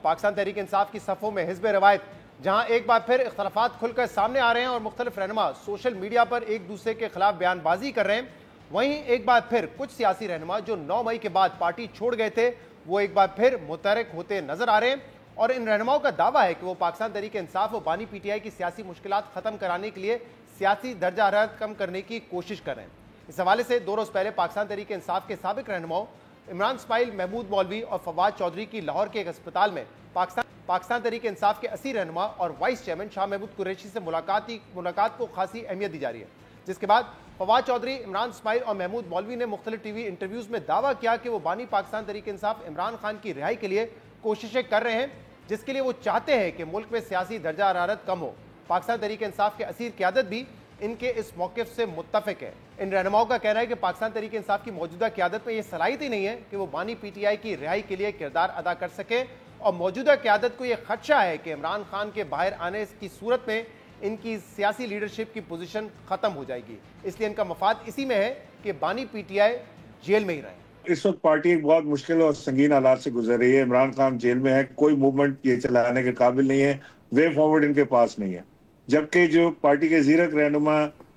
पाकिस्तान तहरीक इंसाफ की सफ़ों में हिज़्ब रवायत, जहां एक बार फिर इख्तलाफात खुलकर सामने आ रहे हैं और मुख्तलिफ रहनुमा सोशल मीडिया पर एक दूसरे के खिलाफ बयानबाजी कर रहे हैं, वहीं एक बार फिर कुछ सियासी रहनुमा जो 9 मई के बाद पार्टी छोड़ गए थे वो एक बार फिर मुतहरक होते नजर आ रहे हैं। और इन रहनुमाओं का दावा है कि वो पाकिस्तान तहरीक इंसाफ और बानी PTI की सियासी मुश्किलात खत्म कराने के लिए सियासी दर्जा हरारत कम करने की कोशिश कर रहे हैं। इस हवाले से 2 रोज पहले पाकिस्तान तहरीक इंसाफ के साबिक रहनुमाओं इमरान इस्माइल, महमूद मौलवी और फवाद चौधरी की लाहौर के एक अस्पताल में पाकिस्तान तहरीक इंसाफ के 80 रहनुमा और वाइस चेयरमैन शाह महमूद कुरैशी से मुलाकात को खासी अहमियत दी जा रही है। जिसके बाद फवाद चौधरी, इमरान इस्माइल और महमूद मौलवी ने मुख्तलिफ टीवी इंटरव्यूज में दावा किया कि वो बानी पाकिस्तान तहरीक इंसाफ इमरान खान की रिहाई के लिए कोशिशें कर रहे हैं, जिसके लिए वो चाहते हैं कि मुल्क में सियासी दर्जा हरारत कम हो। पाकिस्तान तहरीक इंसाफ के असीर क़यादत भी इनके इस मौक़िफ़ से मुत्तफ़िक है। इन रहनुमाओं का कहना है कि पाकिस्तान तहरीक इंसाफ की मौजूदा क़यादत में यह सलाहियत ही नहीं है कि वो बानी PTI की रिहाई के लिए किरदार अदा कर सके, और मौजूदा क़यादत को यह खदशा है कि इमरान खान के बाहर आने की सूरत में इनकी सियासी लीडरशिप की पोजीशन खत्म हो जाएगी। इसलिए इनका मफाद इसी में है कि बानी PTI जेल में ही रहे। इस वक्त पार्टी एक बहुत मुश्किल और संगीन हालात से गुजर रही है। इमरान खान जेल में है, कोई मूवमेंट ये चलाने के काबिल नहीं है, वे फॉरवर्ड इनके पास नहीं है। जबकि जो पार्टी के जीरक रहनुमा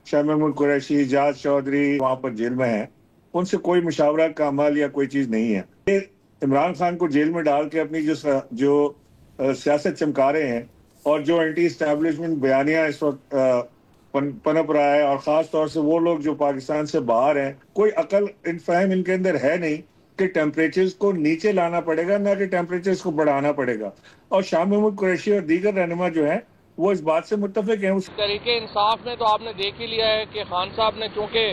शाह महमूद कुरैशी, जाज चौधरी वहां पर जेल में है, उनसे कोई मुशावरा का अमल या कोई चीज नहीं है। इमरान खान को जेल में डाल के अपनी जो सियासत चमका रहे हैं और जो एंटी एस्टैब्लिशमेंट बयानिया इस वक्त पनप रहा है, और खास तौर से वो लोग जो पाकिस्तान से बाहर हैं, कोई अकल फहम इनके अंदर है नहीं कि टेम्परेचर्स को नीचे लाना पड़ेगा, ना कि टेम्परेचर्स को बढ़ाना पड़ेगा। और शाह महमूद कुरैशी और दीगर रहनुमा जो है वो इस बात से मुत्तफिक हैं। उस तरीके इंसाफ में तो आपने देख ही लिया है कि खान साहब ने चूंकि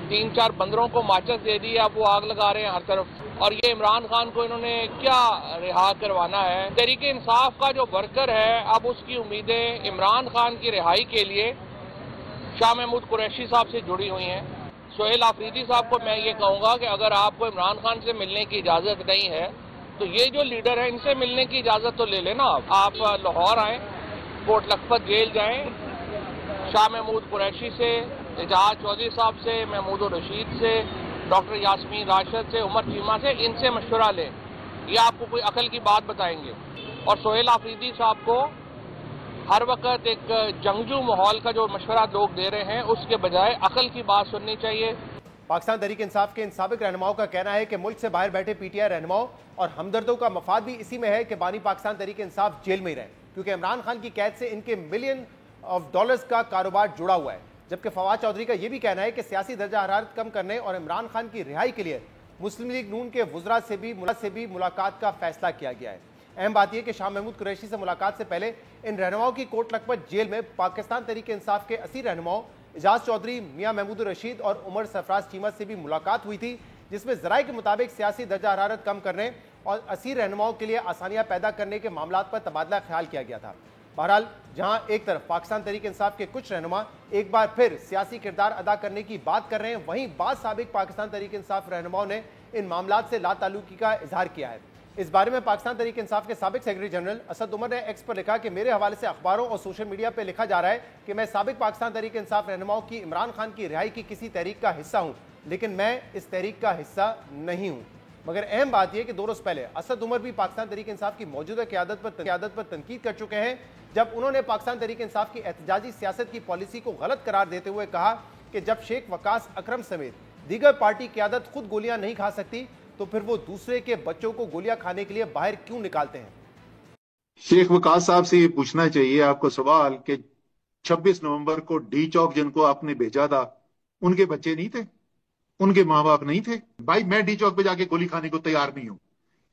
3-4 बंदरों को माचिस दे दी, अब वो आग लगा रहे हैं हर तरफ, और ये इमरान खान को इन्होंने क्या रिहा करवाना है। तरीके इंसाफ का जो वर्कर है, अब उसकी उम्मीदें इमरान खान की रिहाई के लिए शाह महमूद कुरैशी साहब से जुड़ी हुई हैं। सोहेल आफरीदी साहब को मैं ये कहूँगा कि अगर आपको इमरान खान से मिलने की इजाज़त नहीं है तो ये जो लीडर है इनसे मिलने की इजाज़त तो ले लेना। आप लाहौर आएँ, कोट लखपत जेल जाएं, शाह महमूद कुरैशी से, एजाज चौधरी साहब से, महमूद रशीद से, डॉक्टर यास्मीन राशिद से, उमर चीमा से, इनसे मशवरा लें, ये आपको कोई अकल की बात बताएंगे। और सोहेल आफरीदी साहब को हर वक्त एक जंगजू माहौल का जो मशवरा लोग दे रहे हैं उसके बजाय अकल की बात सुननी चाहिए। पाकिस्तान तहरीक इंसाफ के इन साबिक रहनुमाओं का कहना है कि मुल्क से बाहर बैठे PTI रहनुमाओं और हमदर्दों का मफाद भी इसी में है कि बानी पाकिस्तान तहरीक इंसाफ जेल में ही रहे, क्योंकि इमरान खान की कैद से इनके $मिलियन का कारोबार जुड़ा हुआ है। जबकि फवाद चौधरी का यह भी कहना है कि सियासी दर्जा हरारत कम करने और इमरान खान की रिहाई के लिए मुस्लिम लीग नून के वुज़रा से भी मुलाकात का फैसला किया गया है। अहम बात यह कि शाह महमूद कुरैशी से मुलाकात से पहले इन रहनुमाओं की कोट लखपत जेल में पाकिस्तान तहरीक इंसाफ के 80 रहनुमाओं एजाज चौधरी, मियां महमूद रशीद और उमर सरफराज चीमा से भी मुलाकात हुई थी, जिसमें ज़राए के मुताबिक सियासी दर्जा हरारत कम करने और 80 रहनुमाओं के लिए आसानियां पैदा करने के मामलात पर तबादला ख्याल किया गया था। बहरहाल, जहां एक तरफ पाकिस्तान तहरीक इंसाफ के कुछ रहनुमा एक बार फिर सियासी किरदार अदा करने की बात कर रहे हैं, वहीं बाद साबिक पाकिस्तान तहरीक इंसाफ रहनुमाओं ने इन मामलात से लाताल्लुकी का इजहार किया है। इस बारे में पाकिस्तान तहरीक इंसाफ के साबिक सेक्रेटरी जनरल असद उमर ने एक्स पर लिखा कि मेरे हवाले से अखबारों और सोशल मीडिया पर लिखा जा रहा है कि मैं साबिक पाकिस्तान तहरीक इंसाफ रहनुमाओं की इमरान खान की रिहाई की किसी तहरीक का हिस्सा हूं, लेकिन मैं इस तहरीक का हिस्सा नहीं हूं। मगर अहम बात यह कि 2 रोज पहले असद उमर भी पाकिस्तान तहरीक इंसाफ की मौजूदा क़यादत पर तनकीद कर चुके हैं, जब उन्होंने पाकिस्तान तहरीक इंसाफ की एहतजाजी सियासत की पॉलिसी को गलत करार देते हुए कहा कि जब शेख वकास अकरम समेत दीगर पार्टी क़यादत खुद गोलियां नहीं खा सकती तो फिर वो दूसरे के बच्चों को गोलियां खाने के लिए बाहर क्यों निकालते हैं। शेख वकास साहब से ये पूछना चाहिए आपको सवाल कि 26 नवंबर को डी चौक जिनको आपने भेजा था उनके बच्चे नहीं थे, उनके माँ बाप नहीं थे। भाई मैं डी चौक पे जाके गोली खाने को तैयार नहीं हूं।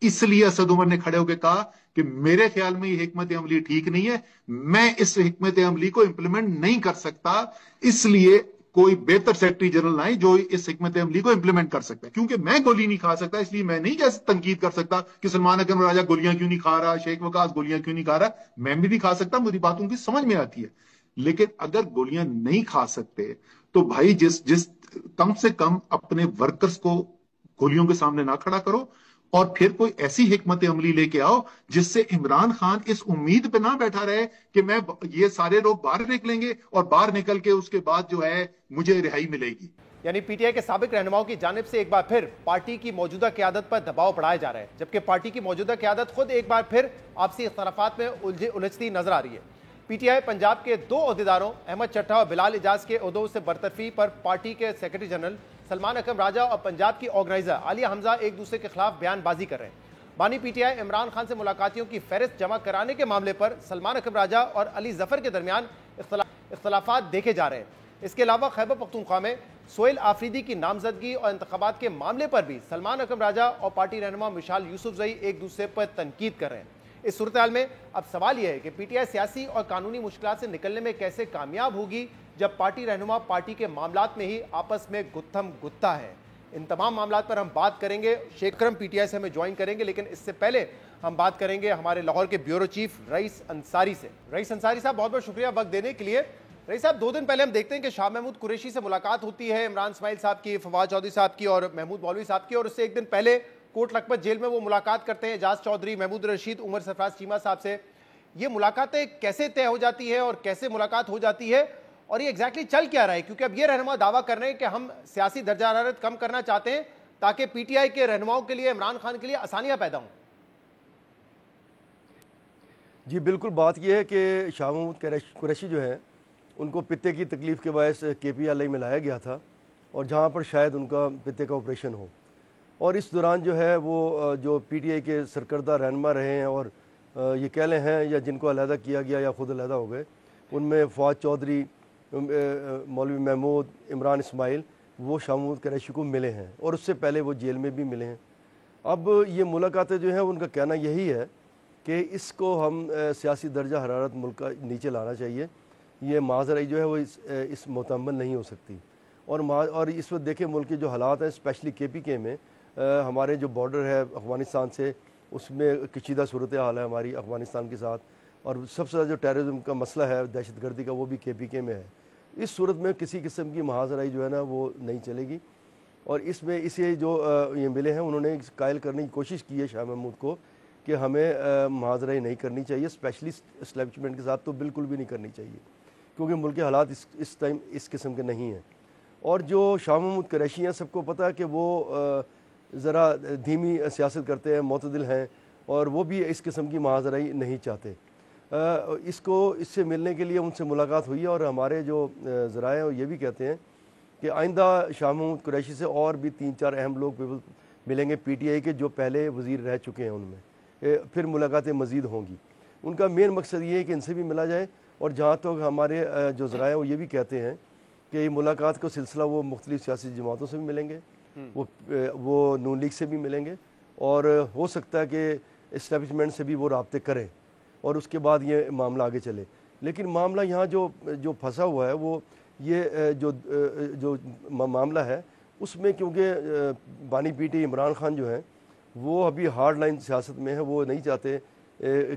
इसलिए असद उमर ने खड़े होकर कहा कि मेरे ख्याल में ये हिकमत अमली ठीक नहीं है, मैं इस हिकमत अमली को इंप्लीमेंट नहीं कर सकता, इसलिए कोई बेहतर सेक्रेटरी जनरल आए जो इस हिकमत अमली को इंप्लीमेंट कर सकता है। क्योंकि मैं गोली नहीं खा सकता, इसलिए मैं नहीं जैसे तनकीद कर सकता कि सलमान अकरम राजा गोलियां क्यों नहीं खा रहा, शेख वकास गोलियां क्यों नहीं खा रहा। मैं भी नहीं खा सकता, मेरी बात उनकी समझ में आती है। लेकिन अगर गोलियां नहीं खा सकते तो भाई जिस कम से कम अपने वर्कर्स को गोलियों के सामने ना खड़ा करो, और फिर कोई ऐसी हिकमत अमली लेके आओ जिससे इमरान खान इस उम्मीद पे ना बैठा रहे कि मैं ये सारे लोग बाहर निकलेंगे और बाहर निकल के उसके बाद जो है मुझे रिहाई मिलेगी। यानी पीटीआई के साबिक रहनुमाओं की जानिब से एक बार फिर पार्टी की मौजूदा क़यादत पर दबाव बढ़ाया जा रहा है, जबकि पार्टी की मौजूदा क़यादत खुद एक बार फिर आपसी इख्तलाफात में उलझती नजर आ रही है। पीटीआई पंजाब के 2 ओहदेदारों अहमद चट्टा और बिलाल इजाज के ओहदों से बरतरफी पर पार्टी के सेक्रेटरी जनरल सलमान अकरम राजा और पंजाब की ऑर्गेनाइजर आलिया हमजा एक दूसरे के खिलाफ बयानबाजी कर रहे हैं। बानी पीटीआई इमरान खान से मुलाकातियों की फहरिस्त जमा कराने के मामले पर सलमान अकरम राजा और अली जफर के दरमियान इख्तलाफात देखे जा रहे हैं। इसके अलावा खैबर पख्तूनख्वा में सोहेल आफरीदी की नामजदगी और इंतखाबात के मामले पर भी सलमान अकरम राजा और पार्टी रहनुमा मिशाल यूसुफजई एक दूसरे पर तनकीद कर रहे हैं। इस सूरत हाल में अब सवाल यह है कि पीटीआई सियासी और कानूनी मुश्किलात से निकलने में कैसे कामयाब होगी, जब पार्टी रहनुमा पार्टी के मामलात में ही आपस में गुत्थम गुत्ता है। इन तमाम मामलात पर हम बात करेंगे। शेख अकरम पीटीआई से हमें ज्वाइन करेंगे, लेकिन इससे पहले हम बात करेंगे हमारे लाहौर के ब्यूरो चीफ रईस अंसारी से। रईस अंसारी साहब, बहुत बहुत शुक्रिया वक्त देने के लिए। रईस साहब, 2 दिन पहले हम देखते हैं कि शाह महमूद कुरैशी से मुलाकात होती है, इमरान इस्माइल साहब की, फवाद चौधरी साहब की और महमूद मौलवी साहब की, और उससे एक दिन पहले कोट लखपत जेल में वो मुलाकात करते हैं एजाज चौधरी, महमूद रशीद, उमर सरफराज चीमा साहब से। ये मुलाकातें कैसे तय हो जाती है और कैसे मुलाकात हो जाती है, और ये एग्जैक्टली चल क्या रहा है? क्योंकि अब ये रहनुमा दावा कर रहे हैं कि हम सियासी दर्जा हरारत कम करना चाहते हैं ताकि पीटीआई के रहनुमाओं के लिए, इमरान खान के लिए आसानियां पैदा हों। जी बिल्कुल, बात यह है कि शाह महमूद कुरैशी जो है उनको पित्ते की तकलीफ़ के बायस KPLI में लाया गया था, और जहाँ पर शायद उनका पित्ते का ऑपरेशन हो, और इस दौरान जो है वो जो पीटीआई के सरकर्दा रहनुमा रहे हैं और ये कह लें हैं या जिनको अलहदा किया गया या ख़ुद अलहदा हो गए, उनमें फवाद चौधरी, मौलवी महमूद, इमरान इस्माइल, वो शाह महमूद कुरैशी को मिले हैं, और उससे पहले वो जेल में भी मिले हैं। अब ये मुलाकातें जो हैं उनका कहना यही है कि इसको हम सियासी दर्जा हरारत मुल्क का नीचे लाना चाहिए। ये माजराई जो है वो इस मुतम्मल नहीं हो सकती, और इस वक्त देखें मुल्क के जो हालात हैं, स्पेशली KPK में हमारे जो बॉर्डर है अफ़गानिस्तान से, उसमें कशीदा सूरत हाल है हमारी अफ़गानिस्तान के साथ, और सबसे ज़्यादा जो टेररिज्म का मसला है, दहशतगर्दी का, वो भी KPK में है। इस सूरत में किसी किस्म की महाजराई जो है ना वो नहीं चलेगी, और इसमें इसे जो ये मिले हैं उन्होंने कायल करने की कोशिश की है शाह महमूद को कि हमें महाजराई नहीं करनी चाहिए, स्पेशली इस्टेब्लिशमेंट के साथ तो बिल्कुल भी नहीं करनी चाहिए, क्योंकि मुल्क के हालात इस टाइम इस किस्म के नहीं हैं। और जो शाह महमूद कुरैशी हैं, सबको पता है कि वो ज़रा धीमी सियासत करते हैं, मोतदिल हैं, और वो भी इस किस्म की महाजराई नहीं चाहते। इससे मिलने के लिए उनसे मुलाकात हुई है, और हमारे जो ज़राए हैं वो ये भी कहते हैं कि आइंदा शाह महमूद कुरैशी से और भी 3-4 अहम लोग मिलेंगे पीटीआई के, जो पहले वज़ीर रह चुके हैं, उनमें फिर मुलाकातें मज़ीद होंगी। उनका मेन मकसद ये है कि इनसे भी मिला जाए, और जहाँ तक हमारे जो ज़राए वो ये भी कहते हैं कि मुलाकात का सिलसिला वो मुख्तलिफ़ सियासी जमातों से भी मिलेंगे, वो नून लीग से भी मिलेंगे, और हो सकता है कि इस्टेब्लिशमेंट से भी वो राब्ते करें, और उसके बाद ये मामला आगे चले। लेकिन मामला यहाँ जो फंसा हुआ है वो ये जो मामला है उसमें, क्योंकि बानी पीटी इमरान खान जो हैं वो अभी हार्ड लाइन सियासत में है, वो नहीं चाहते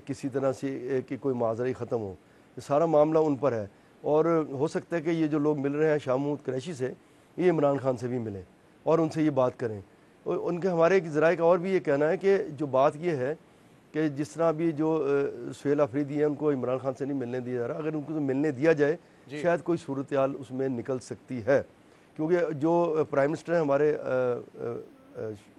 किसी तरह से कि कोई माजराई ख़त्म हो, सारा मामला उन पर है। और हो सकता है कि ये जो लोग मिल रहे हैं शाह महमूद कुरैशी से, ये इमरान खान से भी मिलें और उनसे ये बात करें। और उनके हमारे एक ज़राए का और भी ये कहना है कि जो बात ये है कि जिस तरह अभी जो सोहेल आफरीदी हैं उनको इमरान खान से नहीं मिलने दिया जा रहा, अगर उनको मिलने दिया जाए शायद कोई सूरत हाल उसमें निकल सकती है, क्योंकि जो प्राइम मिनिस्टर हैं हमारे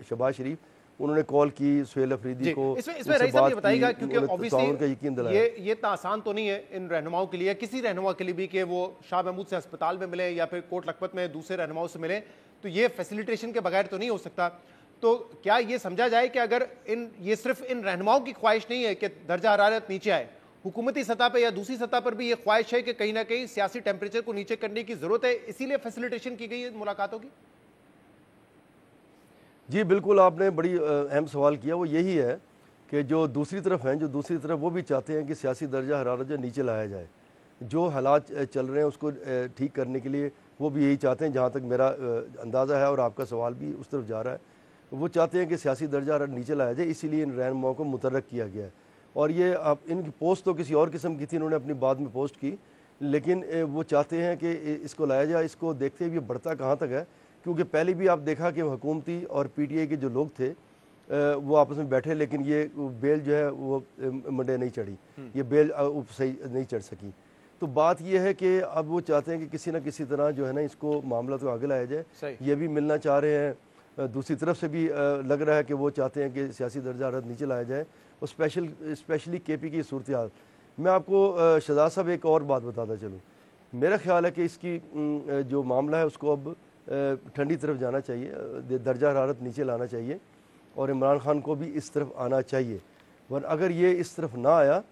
शहबाज शरीफ, उन्होंने कॉल की सोहेल अफरीदी को। इसमें रईस साहब ये बताइएगा, क्योंकि ऑब्वियसली ये इतना आसान तो नहीं है इन रहनुमाओं के लिए, किसी रहनुमा के लिए भी, कि वो शाह महमूद से अस्पताल में मिले या फिर कोट लखपत में दूसरे रहनुमाओं से मिले, तो ये फैसिलिटेशन के बगैर तो नहीं हो सकता। तो क्या ये समझा जाए कि अगर ये सिर्फ इन रहनुमाओं की ख्वाहिश नहीं है कि दर्जा हरारत नीचे आए, हुकूमती सतह पर या दूसरी सतह पर भी ये ख्वाहिश है कि कहीं ना कहीं सियासी टेम्परेचर को नीचे करने की जरूरत है, इसीलिए फैसिलिटेशन की गई है मुलाकातों की? जी बिल्कुल, आपने बड़ी अहम सवाल किया। वो यही है कि जो दूसरी तरफ हैं, जो दूसरी तरफ वो भी चाहते हैं कि सियासी दर्जा हरारत जो नीचे लाया जाए, जो हालात चल रहे हैं उसको ठीक करने के लिए वो भी यही चाहते हैं, जहाँ तक मेरा अंदाज़ा है और आपका सवाल भी उस तरफ जा रहा है। वो चाहते हैं कि सियासी दर्जा हरारत नीचे लाया जाए, इसीलिए इन रहनुमाओं को मुतर्रक किया गया है। और ये आप इनकी पोस्ट तो किसी और किस्म की थी, इन्होंने अपनी बाद में पोस्ट की, लेकिन वो चाहते हैं कि इसको लाया जाए। इसको देखते हुए बढ़ता कहाँ तक है, क्योंकि पहले भी आप देखा कि हुकूमती और पीटीआई के जो लोग थे वो आपस में बैठे, लेकिन ये बेल जो है वो मंडे नहीं चढ़ी, ये बेल सही नहीं चढ़ सकी। तो बात यह है कि अब वो चाहते हैं कि किसी ना किसी तरह जो है ना इसको मामला तो आगे लाया जाए। ये भी मिलना चाह रहे हैं, दूसरी तरफ से भी लग रहा है कि वो चाहते हैं कि सियासी दर्जा हरारत नीचे लाया जाए और स्पेशली केपी की सूरत हाल। मैं आपको शहजाद साहब एक और बात बताता चलूँ, मेरा ख्याल है कि इसकी जो मामला है उसको अब ठंडी तरफ जाना चाहिए, दर्जा हरारत नीचे लाना चाहिए और इमरान खान को भी इस तरफ आना चाहिए। वरना अगर ये इस तरफ ना आया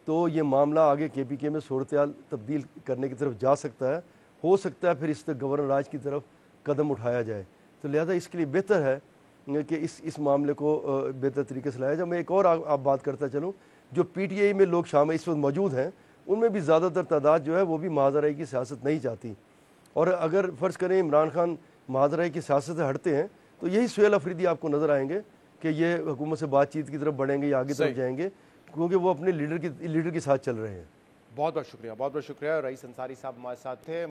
तो ये मामला आगे केपीके में सूरत हाल तब्दील करने की तरफ जा सकता है, हो सकता है फिर इस तरफ गवर्नर राज की तरफ कदम उठाया जाए। तो लिहाजा इसके लिए बेहतर है कि इस मामले को बेहतर तरीके से लाया जाए। मैं एक और आप बात करता चलूँ, जो PTI में लोग शामिल इस वक्त मौजूद हैं उनमें भी ज़्यादातर तादाद जो है वो भी महाजराई की सियासत नहीं चाहती, और अगर फ़र्ज़ करें इमरान खान महाजराई की सियासत से हटते हैं तो यही सुहेल अफरीदी आपको नज़र आएंगे कि ये हुकूमत से बातचीत की तरफ बढ़ेंगे या आगे तरफ जाएंगे, क्योंकि वो अपने लीडर के साथ चल रहे हैं। बहुत बहुत शुक्रिया, बहुत बहुत शुक्रिया। रईस अंसारी साहब हमारे साथ थे।